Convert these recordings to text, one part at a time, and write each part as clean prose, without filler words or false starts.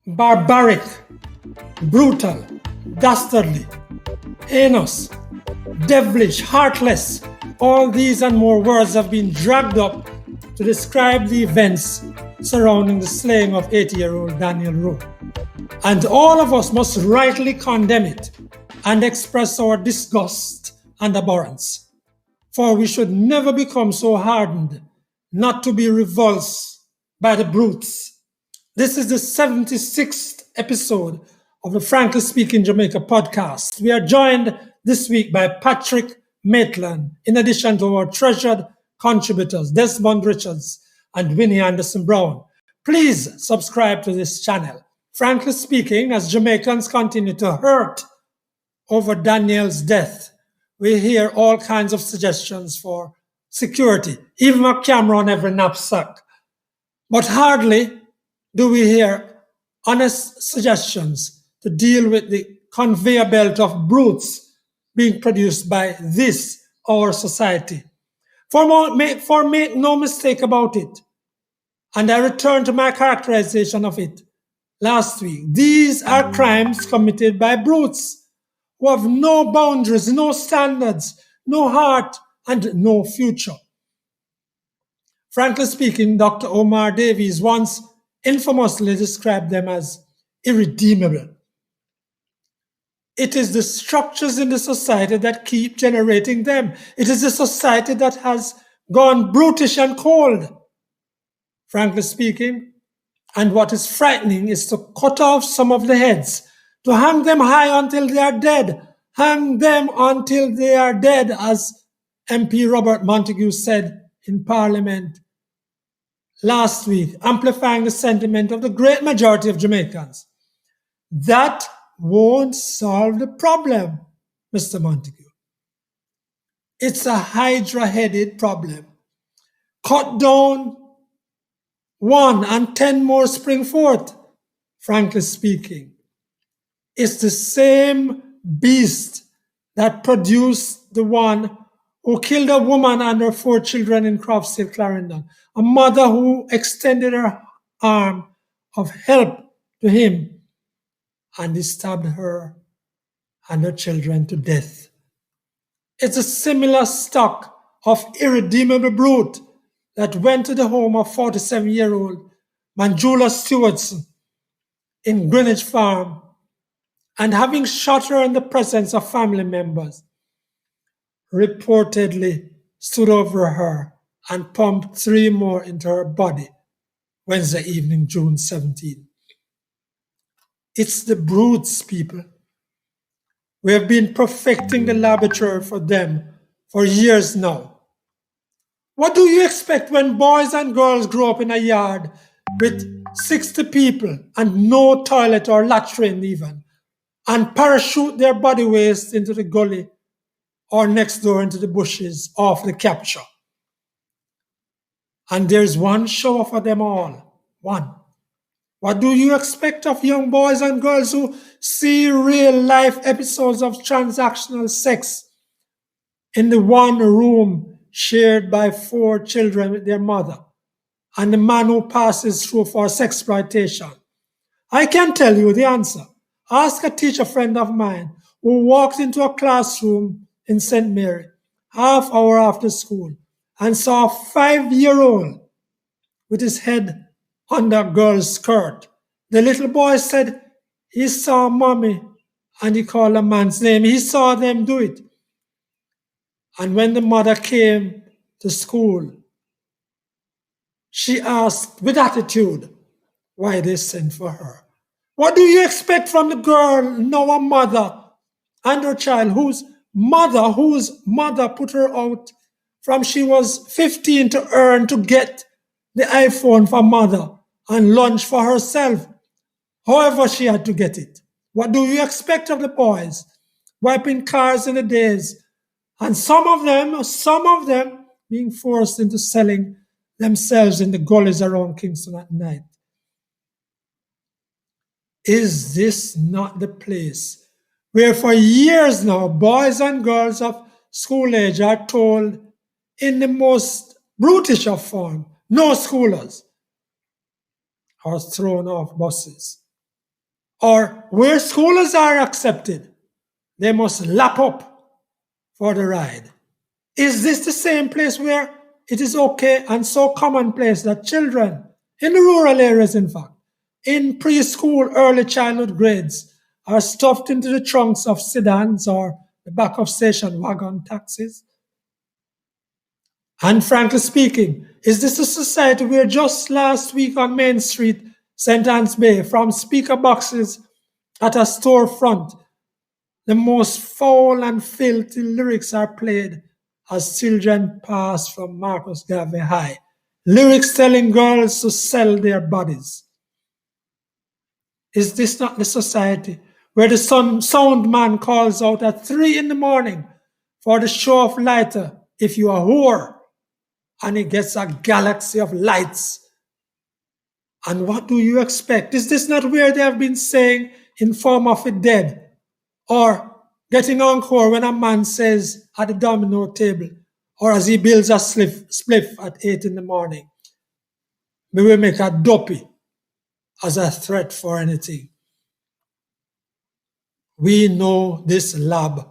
barbaric, brutal, dastardly, heinous, devilish, heartless. All these and more words have been dragged up to describe the events surrounding the slaying of 80-year-old Danielle Rowe. And all of us must rightly condemn it and express our disgust and abhorrence. For we should never become so hardened not to be revulsed by the brutes. This is the 76th episode of the Frankly Speaking Jamaica podcast. We are joined this week by Patrick Maitland, in addition to our treasured contributors, Desmond Richards and Winnie Anderson Brown. Please subscribe to this channel. Frankly speaking, as Jamaicans continue to hurt over Danielle's death, we hear all kinds of suggestions for security, even a camera on every knapsack. But hardly do we hear honest suggestions to deal with the conveyor belt of brutes being produced by this, our society. For make no mistake about it, and I return to my characterization of it last week, these are crimes committed by brutes who have no boundaries, no standards, no heart, and no future. Frankly speaking, Dr. Omar Davies once infamously described them as irredeemable. It is the structures in the society that keep generating them. It is the society that has gone brutish and cold, frankly speaking. And what is frightening is to cut off some of the heads, to hang them high until they are dead. Hang them until they are dead, as MP Robert Montague said in Parliament last week, amplifying the sentiment of the great majority of Jamaicans. That won't solve the problem, Mr. Montague. It's a hydra-headed problem. Cut down one and 10 more spring forth, frankly speaking. It's the same beast that produced the one who killed a woman and her 4 children in Croftsdale, Clarendon, a mother who extended her arm of help to him, and he stabbed her and her children to death. It's a similar stock of irredeemable brute that went to the home of 47-year-old Manjula Stewardson in Greenwich Farm, and having shot her in the presence of family members, reportedly stood over her and pumped 3 more into her body Wednesday evening, June 17. It's the brutes, people. We have been perfecting the laboratory for them for years now. What do you expect when boys and girls grow up in a yard with 60 people and no toilet or latrine even, and parachute their body waste into the gully or next door into the bushes of the capture? And there's one shower for them all. One. What do you expect of young boys and girls who see real-life episodes of transactional sex in the one room shared by 4 children with their mother, and the man who passes through for sexploitation? I can tell you the answer. Ask a teacher friend of mine who walked into a classroom in St. Mary half hour after school and saw a 5-year-old with his head under a girl's skirt. The little boy said he saw mommy and he called a man's name. He saw them do it. And when the mother came to school, she asked with attitude why they sent for her. What do you expect from the girl, now a mother, and her child, whose mother put her out from she was 15 to earn to get the iPhone for mother and lunch for herself, however she had to get it? What do you expect of the boys wiping cars in the days, and some of them being forced into selling themselves in the gullies around Kingston at night? Is this not the place where for years now boys and girls of school age are told in the most brutish of form, no schoolers, are thrown off buses, Or where scholars are accepted, they must lap up for the ride. Is this the same place where it is okay and so commonplace that children in the rural areas, in fact, in preschool, early childhood grades, are stuffed into the trunks of sedans or the back of station wagon taxis? And frankly speaking, is this a society where just last week on Main Street, St. Anne's Bay, from speaker boxes at a storefront, the most foul and filthy lyrics are played as children pass from Marcus Garvey High, lyrics telling girls to sell their bodies? Is this not the society where the sound man calls out at 3 in the morning for the show of lighter if you are a whore, and he gets a galaxy of lights? And what do you expect? Is this not where they have been saying in form of a dead, or getting encore when a man says at the domino table, or as he builds a spliff at 8 in the morning, we will make a dopey as a threat for anything? We know this lab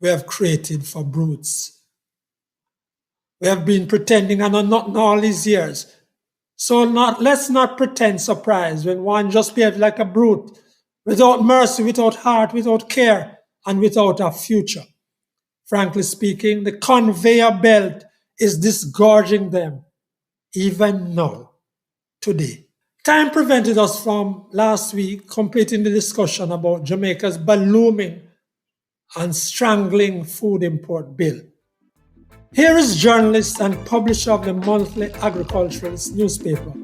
we have created for brutes. We have been pretending and not all these years. So let's not pretend surprise when one just behaves like a brute, without mercy, without heart, without care, and without a future. Frankly speaking, the conveyor belt is disgorging them, even now, today. Time prevented us from last week completing the discussion about Jamaica's ballooning and strangling food import bill. Here is journalist and publisher of the monthly agriculturalist newspaper,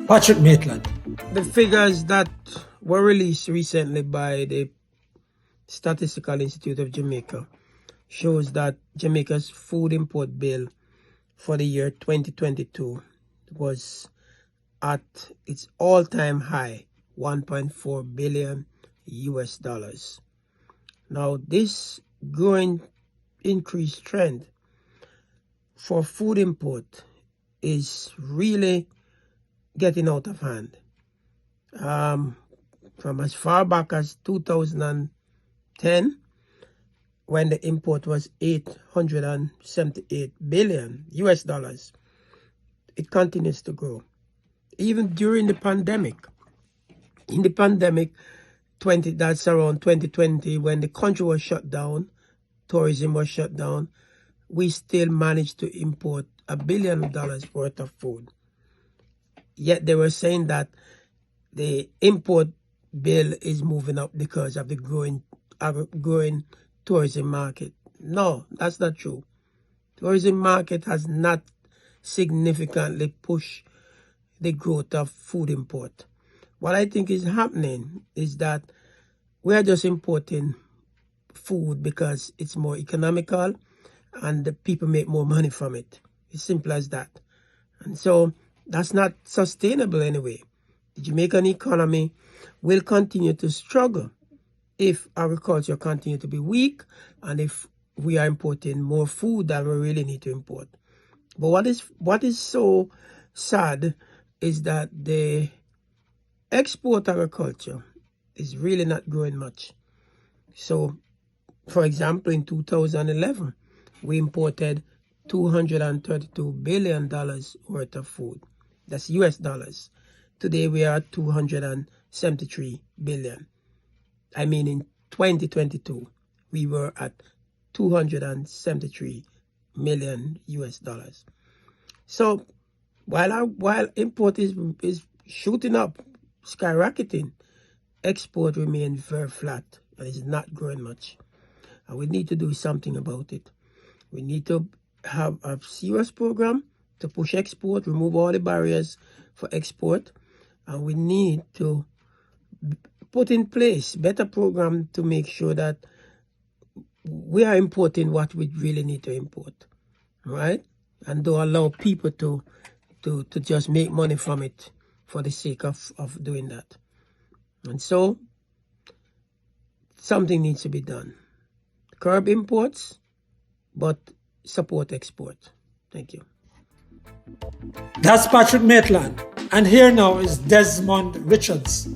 Patrick Maitland. The figures that were released recently by the Statistical Institute of Jamaica shows that Jamaica's food import bill for the year 2022 was at its all-time high, $1.4 billion US. Now, this growing increased trend for food import is really getting out of hand. From as far back as 2010, when the import was $878 billion US, it continues to grow. Even during the pandemic, that's around 2020, when the country was shut down, tourism was shut down, we still managed to import $1 billion worth of food. Yet they were saying that the import bill is moving up because of the growing tourism market. No, that's not true. Tourism market has not significantly pushed the growth of food import. What I think is happening is that we are just importing food because it's more economical and the people make more money from it. It's simple as that. And so that's not sustainable anyway. The Jamaican economy will continue to struggle if agriculture continues to be weak and if we are importing more food than we really need to import. But what is so sad is that the export agriculture is really not growing much. So, for example, in 2011, we imported $232 billion worth of food. That's US dollars. Today we are at $273 billion. I mean, in 2022, we were at $273 million US dollars. So while import is shooting up, skyrocketing, export remains very flat and is not growing much. And we need to do something about it. We need to have a serious program to push export, remove all the barriers for export, and we need to put in place better program to make sure that we are importing what we really need to import, right? And don't allow people to just make money from it for the sake of doing that. And so something needs to be done. Curb imports, but support export. Thank you. That's Patrick Maitland. And here now is Desmond Richards.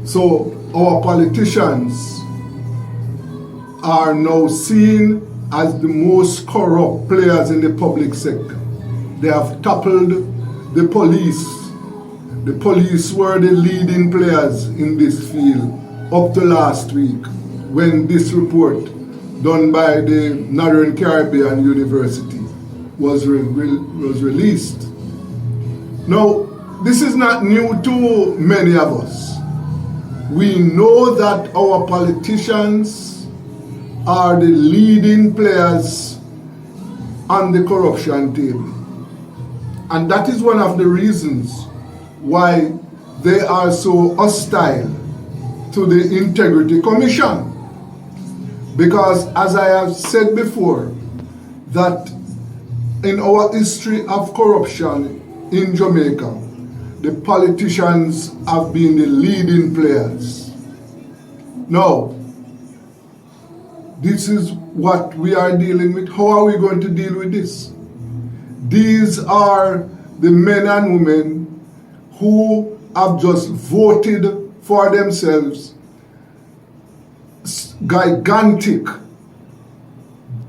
So our politicians are now seen as the most corrupt players in the public sector. They have toppled the police. The police were the leading players in this field up to last week when this report done by the Northern Caribbean University was released. Now, this is not new to many of us. We know that our politicians are the leading players on the corruption table. And that is one of the reasons why they are so hostile to the Integrity Commission. Because as I have said before, that in our history of corruption in Jamaica, the politicians have been the leading players. Now, this is what we are dealing with. How are we going to deal with this? These are the men and women who have just voted for themselves gigantic,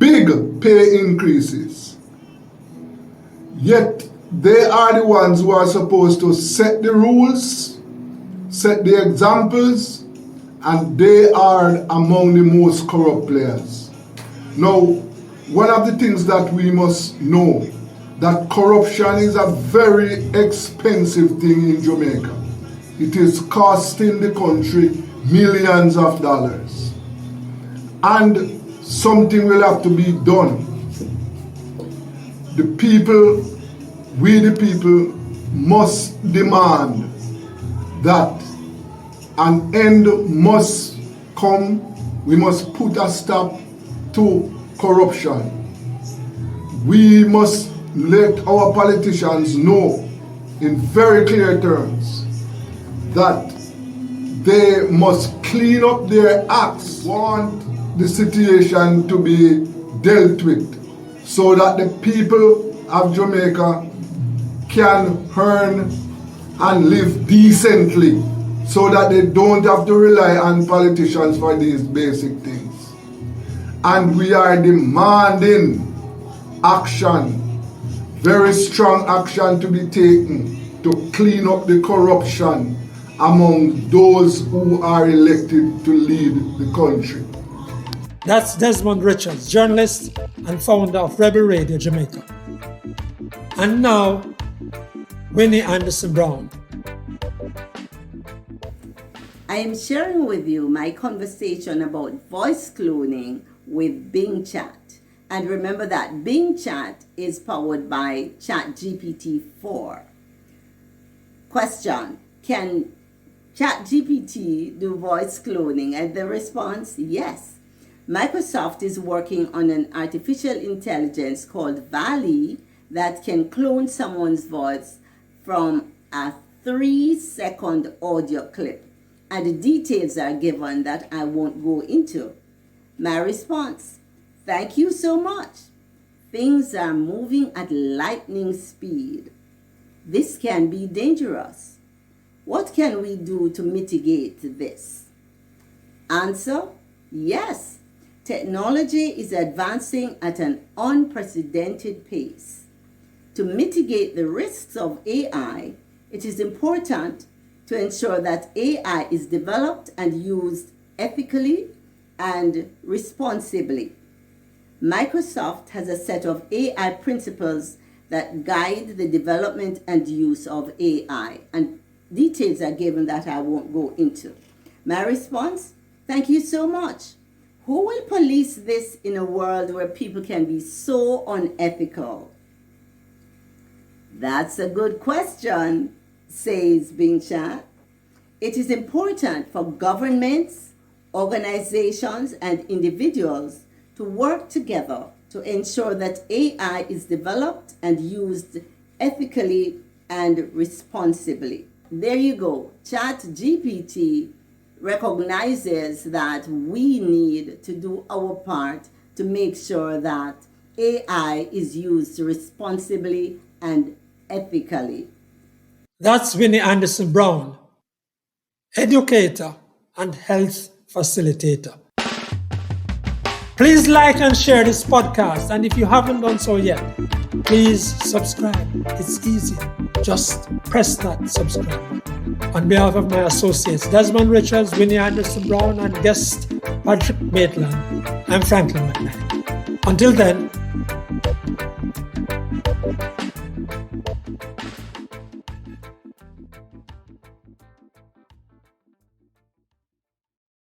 big pay increases. Yet they are the ones who are supposed to set the rules, set the examples, and they are among the most corrupt players. Now, one of the things that we must know, that corruption is a very expensive thing in Jamaica. It is costing the country millions of dollars. And something will have to be done. The people, we the people, must demand that an end must come. We must put a stop to corruption. We must let our politicians know in very clear terms that they must clean up their acts, want the situation to be dealt with so that the people of Jamaica can earn and live decently, so that they don't have to rely on politicians for these basic things. And we are demanding action, very strong action to be taken to clean up the corruption among those who are elected to lead the country. That's Desmond Richards, journalist and founder of Rebel Radio Jamaica. And now, Winnie Anderson Brown. I am sharing with you my conversation about voice cloning with Bing Chat. And remember that Bing Chat is powered by Chat GPT 4. Question: can Chat GPT do voice cloning? And the response: yes. Microsoft is working on an artificial intelligence called Valley that can clone someone's voice from a 3-second audio clip. And the details are given that I won't go into. My response: thank you so much. Things are moving at lightning speed. This can be dangerous. What can we do to mitigate this? Answer: yes. Technology is advancing at an unprecedented pace. To mitigate the risks of AI, it is important to ensure that AI is developed and used ethically and responsibly. Microsoft has a set of AI principles that guide the development and use of AI, and details are given that I won't go into. My response: thank you so much. Who will police this in a world where people can be so unethical? That's a good question, says Bing Chat. It is important for governments, organizations, and individuals to work together to ensure that AI is developed and used ethically and responsibly. There you go. Chat GPT recognizes that we need to do our part to make sure that AI is used responsibly and ethically. That's Winnie Anderson Brown. educator, and health facilitator. Please like and share this podcast, and if you haven't done so yet, please subscribe. It's easy. Just press that subscribe. On behalf of my associates, Desmond Richards, Winnie Anderson Brown, and guest Patrick Maitland, I'm Franklin McKnight. Until then,